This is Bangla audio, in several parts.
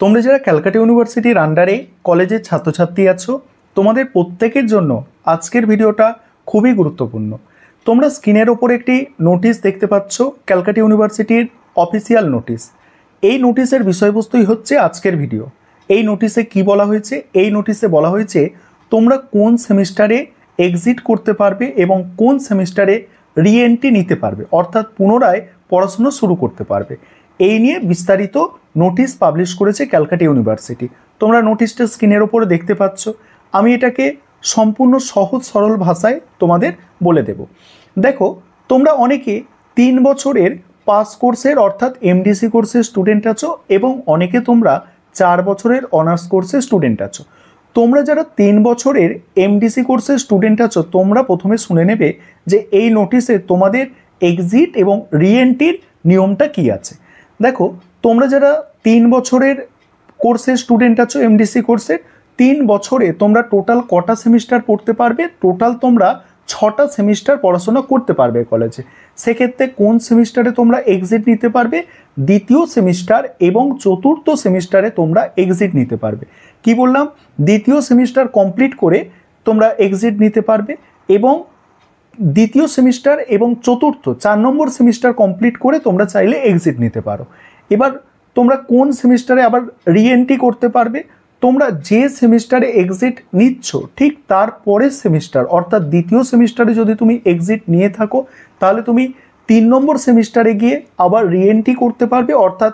তোমরা যারা ক্যালকাটা ইউনিভার্সিটির আন্ডারে কলেজের ছাত্রছাত্রী আছো তোমাদের প্রত্যেকের জন্য আজকের ভিডিওটা খুবই গুরুত্বপূর্ণ। তোমরা স্ক্রিনের ওপর একটি নোটিশ দেখতে পাচ্ছ, ক্যালকাটা ইউনিভার্সিটির অফিসিয়াল নোটিশ। এই নোটিশের বিষয়বস্তুই হচ্ছে আজকের ভিডিও। এই নোটিশে কি বলা হয়েছে? এই নোটিশে বলা হয়েছে তোমরা কোন সেমিস্টারে এক্সিট করতে পারবে এবং কোন সেমিস্টারে রিএন্ট্রি নিতে পারবে, অর্থাৎ পুনরায় পড়াশুনো শুরু করতে পারবে। এই নিয়ে বিস্তারিত নোটিশ পাবলিশ করেছে ক্যালকাটা ইউনিভার্সিটি। তোমরা নোটিশটা স্ক্রিনের ওপরে দেখতে পাচ্ছ। আমি এটাকে সম্পূর্ণ সহজ সরল ভাষায় তোমাদের বলে দেব। দেখো, তোমরা অনেকে 3 বছরের পাস কোর্সের অর্থাৎ এমডিসি কোর্সের স্টুডেন্ট আছো এবং অনেকে তোমরা 4 বছরের অনার্স কোর্সের স্টুডেন্ট আছো। তোমরা যারা 3 বছরের এমডিসি কোর্সের স্টুডেন্ট আছো তোমরা প্রথমে শুনে নেবে যে এই নোটিশে তোমাদের এক্সিট এবং রিএন্ট্রির নিয়মটা কি আছে। দেখো, তোমরা যারা 3 বছরের কোর্সের স্টুডেন্ট আছো এমডিসি কোর্সের, 3 বছরে তোমরা টোটাল কটা সেমিস্টার পড়তে পারবে? টোটাল তোমরা 6টা সেমিস্টার পড়াশোনা করতে পারবে কলেজে। সেক্ষেত্রে কোন সেমিস্টারে তোমরা এক্সিট নিতে পারবে? দ্বিতীয় সেমিস্টার এবং চতুর্থ সেমিস্টারে তোমরা এক্সিট নিতে পারবে। কি বললাম? দ্বিতীয় সেমিস্টার কমপ্লিট করে তোমরা এক্সিট নিতে পারবে এবং দ্বিতীয় সেমিস্টার এবং চতুর্থ 4 নম্বর সেমিস্টার কমপ্লিট করে তোমরা চাইলে এক্সিট নিতে পারো। এবার তোমরা কোন সেমিস্টারে আবার রিএন্ট্রি করতে পারবে? তোমরা যে সেমিস্টারে এক্সিট নিচ্ছ ঠিক তার পরের সেমিস্টার অর্থাৎ দ্বিতীয় সেমিস্টারে যদি তুমি এক্সিট নিয়ে থাকো তাহলে তুমি 3 নম্বর সেমিস্টারে গিয়ে আবার রিএন্ট্রি করতে পারবে, অর্থাৎ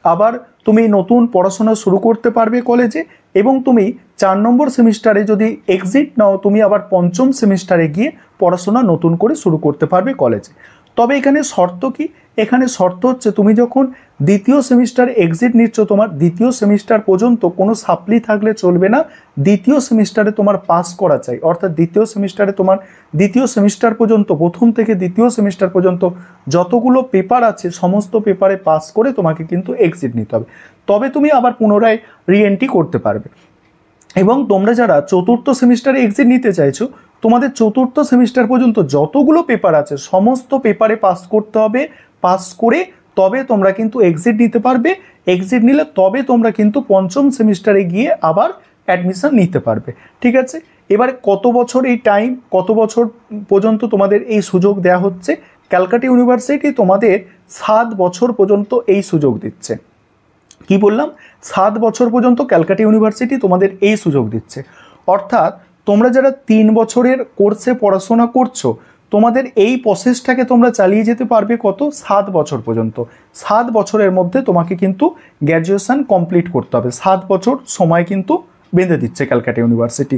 আবার তুমি নতুন পড়াশোনা শুরু করতে পারবে কলেজে। এবং তুমি 4 নম্বর সেমিস্টারে যদি এক্সিট নাও তুমি আবার 5ম সেমিস্টারে গিয়ে পড়াশোনা নতুন করে শুরু করতে পারবে কলেজে। তবে এখানে শর্ত কি? এখানে শর্ত হচ্ছে তুমি যখন দ্বিতীয় সেমিস্টারে এক্সিট নিচ্ছ তোমার দ্বিতীয় সেমিস্টার পর্যন্ত কোনো সাপ্লি থাকলে চলবে না। দ্বিতীয় সেমিস্টারে তোমার পাস করা চাই, অর্থাৎ দ্বিতীয় সেমিস্টারে তোমার দ্বিতীয় সেমিস্টার পর্যন্ত প্রথম থেকে দ্বিতীয় সেমিস্টার পর্যন্ত যতগুলো পেপার আছে সমস্ত পেপারে পাস করে তোমাকে কিন্তু এক্সিট নিতে হবে, তবে তুমি আবার পুনরায় রিএন্ট্রি করতে পারবে। এবং তোমরা যারা চতুর্থ সেমিস্টারে এক্সিট নিতে চাইছো তোমাদের চতুর্থ সেমিস্টার পর্যন্ত যতগুলো পেপার আছে সমস্ত পেপারে পাস করতে হবে। পাস করে তবে তোমরা কিন্তু এক্সিট নিতে পারবে। এক্সিট নিলে তবে তোমরা কিন্তু 5ম সেমিস্টারে গিয়ে আবার অ্যাডমিশন নিতে পারবে। ঠিক আছে, এবারে কত বছর এই টাইম, কত বছর পর্যন্ত তোমাদের এই সুযোগ দেওয়া হচ্ছে? ক্যালকাটা ইউনিভার্সিটি তোমাদের 7 বছর পর্যন্ত এই সুযোগ দিচ্ছে। কি বললাম? 7 বছর পর্যন্ত ক্যালকাটা ইউনিভার্সিটি তোমাদের এই সুযোগ দিচ্ছে। অর্থাৎ তোমরা যারা 3 বছরের কোর্সে পড়াশোনা করছো তোমাদের এই প্রসেসটাকে তোমরা চালিয়ে যেতে পারবে কত? 7 বছর পর্যন্ত। 7 বছরের মধ্যে তোমাকে কিন্তু গ্র্যাজুয়েশন কমপ্লিট করতে হবে। 7 বছর সময় কিন্তু বেঁধে দিচ্ছে ক্যালকাটা ইউনিভার্সিটি।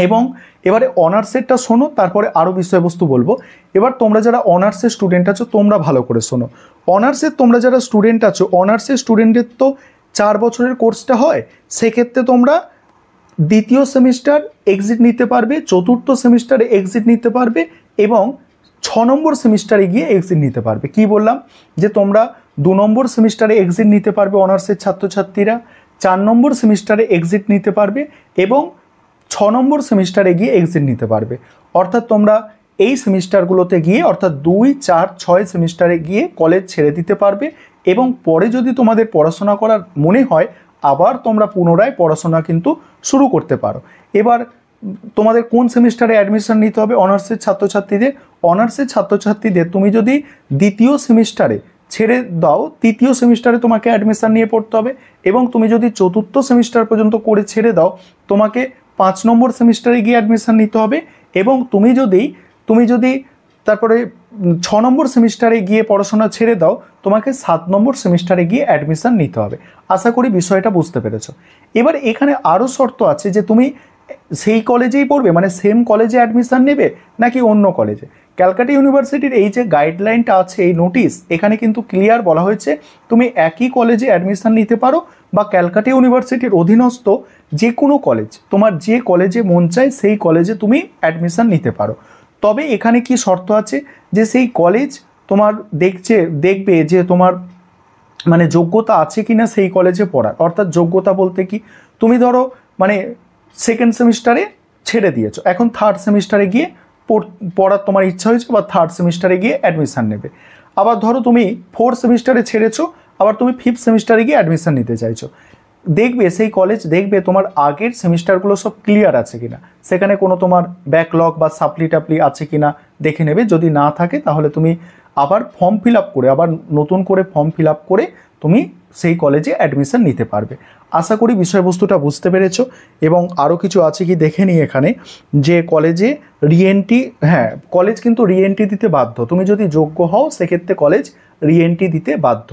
এবং এবারে অনার্সেরটা শোনো, তারপরে আরও বিষয়বস্তু বলবো। এবার তোমরা যারা অনার্সের স্টুডেন্ট আছো তোমরা ভালো করে শোনো। অনার্সের তোমরা যারা স্টুডেন্ট আছো অনার্সের স্টুডেন্টের তো 4 বছরের কোর্সটা হয়। সেক্ষেত্রে তোমরা দ্বিতীয় সেমিস্টার এক্সিট নিতে পারবে, চতুর্থ সেমিস্টারে এক্সিট নিতে পারবে এবং 6 নম্বর সেমিস্টারে গিয়ে এক্সিট নিতে পারবে। কি বললাম? যে তোমরা 2 নম্বর সেমিস্টারে এক্সিট নিতে পারবে অনার্সের ছাত্রছাত্রীরা, 4 নম্বর সেমিস্টারে এক্সিট নিতে পারবে এবং 6 নম্বর সেমিস্টারে গিয়ে এক্সিট নিতে পারবে। অর্থাৎ তোমরা এই সেমিস্টারগুলোতে গিয়ে অর্থাৎ 2, 4, 6 সেমিস্টারে গিয়ে কলেজ ছেড়ে দিতে পারবে এবং পরে যদি তোমাদের পড়াশোনা করার মনে হয় আবার তোমরা পুনরায় পড়াশোনা কিন্তু শুরু করতে পারো। এবার তোমাদের কোন সেমিস্টারে অ্যাডমিশন নিতে হবে অনার্সের ছাত্রছাত্রীদের? অনার্সের ছাত্রছাত্রীদের তুমি যদি দ্বিতীয় সেমিস্টারে ছেড়ে দাও তৃতীয় সেমিস্টারে তোমাকে অ্যাডমিশন নিয়ে পড়তে হবে এবং তুমি যদি চতুর্থ সেমিস্টার পর্যন্ত করে ছেড়ে দাও তোমাকে 5 নম্বর সেমিস্টারে গিয়ে অ্যাডমিশন নিতে হবে এবং তুমি যদি তারপরে 6 নম্বর সেমিস্টারে গিয়ে পড়াশোনা ছেড়ে দাও তোমাকে 7 নম্বর সেমিস্টারে গিয়ে অ্যাডমিশন নিতে হবে। আশা করি বিষয়টা বুঝতে পেরেছো। এবার এখানে আরও শর্ত আছে যে তুমি সেই কলেজেই পড়বে, মানে সেম কলেজে অ্যাডমিশন নেবে নাকি অন্য কলেজে। ক্যালকাটা ইউনিভার্সিটির এই যে গাইডলাইনটা আছে এই নোটিশ এখানে কিন্তু ক্লিয়ার বলা হয়েছে তুমি একই কলেজে অ্যাডমিশন নিতে পারো বা ক্যালকাটা ইউনিভার্সিটির অধীনস্থ যে কোনো কলেজ, তোমার যে কলেজে মন চায় সেই কলেজে তুমি অ্যাডমিশন নিতে পারো। তবে এখানে কি শর্ত আছে যে সেই কলেজ তোমার দেখবে যে তোমার মানে যোগ্যতা আছে কিনা সেই কলেজে পড়ার। অর্থাৎ যোগ্যতা বলতে কি, তুমি ধরো মানে 2nd সেমিস্টারে ছেড়ে দিয়েছো, এখন 3rd সেমিস্টারে গিয়ে পড়ার তোমার ইচ্ছা হয়েছে বা 3rd সেমিস্টারে গিয়ে অ্যাডমিশন নেবে। আবার ধরো তুমি 4th সেমিস্টারে ছেড়েছো আবার তুমি 5th সেমিস্টারে গিয়ে অ্যাডমিশন নিতে চাইছো, দেখবে সেই কলেজ দেখবে তোমার আগের সেমিস্টারগুলো সব ক্লিয়ার আছে কিনা, সেখানে কোনো তোমার ব্যাকলগ বা সাপ্লি টাপলি আছে কিনা দেখে নেবে। যদি না থাকে তাহলে তুমি আবার ফর্ম ফিল আপ করে, আবার নতুন করে ফর্ম ফিল আপ করে তুমি সেই কলেজে অ্যাডমিশন নিতে পারবে। আশা করি বিষয়বস্তুটা বুঝতে পেরেছো। এবং আরও কিছু আছে কি দেখে নিই এখানে, যে কলেজে রিএন্ট্রি, হ্যাঁ কলেজ কিন্তু রিএন্ট্রি দিতে বাধ্য, তুমি যদি যোগ্য হও সেক্ষেত্রে কলেজ রিএন্ট্রি দিতে বাধ্য।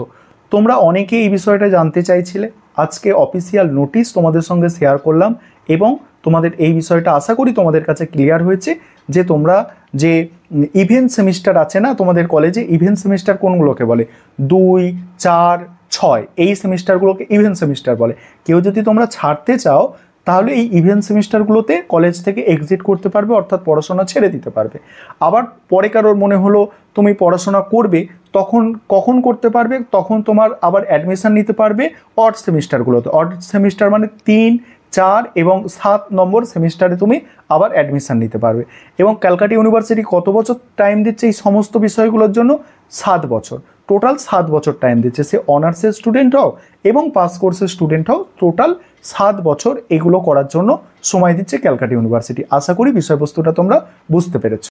তোমরা অনেকে এই বিষয়টা জানতে চাইছিলে, আজকে অফিসিয়াল নোটিশ তোমাদের সঙ্গে শেয়ার করলাম এবং তোমাদের এই বিষয়টা আশা করি তোমাদের কাছে ক্লিয়ার হয়েছে যে তোমরা যে ইভেন্ট সেমিস্টার আছে না তোমাদের কলেজে, ইভেন্ট সেমিস্টার কোনগুলোকে বলে, 2, 4, 6 এই সেমিস্টারগুলোকে ইভেন্ট সেমিস্টার বলে। কেউ যদি তোমরা ছাড়তে চাও তাহলে এই ইভেন্ট সেমিস্টারগুলোতে কলেজ থেকে এক্সিট করতে পারবে, অর্থাৎ পড়াশোনা ছেড়ে দিতে পারবে। আবার পরে কারোর মনে হলো তুমি পড়াশোনা করবে, তখন কখন করতে পারবে, তখন তোমার আবার অ্যাডমিশন নিতে পারবে অড সেমিস্টারগুলোতে। অড সেমিস্টার মানে 3, 4 এবং 7 নম্বর সেমিস্টারে তুমি আবার অ্যাডমিশন নিতে পারবে। এবং ক্যালকাটা ইউনিভার্সিটি কত বছর টাইম দিচ্ছে এই সমস্ত বিষয়গুলোর জন্য? 7 বছর, টোটাল 7 বছর টাইম দিচ্ছে। সে অনার্সের স্টুডেন্ট হও এবং পাস কোর্সের স্টুডেন্ট হও, টোটাল 7 বছর এগুলো করার জন্য সময় দিচ্ছে ক্যালকাটা ইউনিভার্সিটি। আশা করি বিষয়বস্তুটা তোমরা বুঝতে পেরেছো।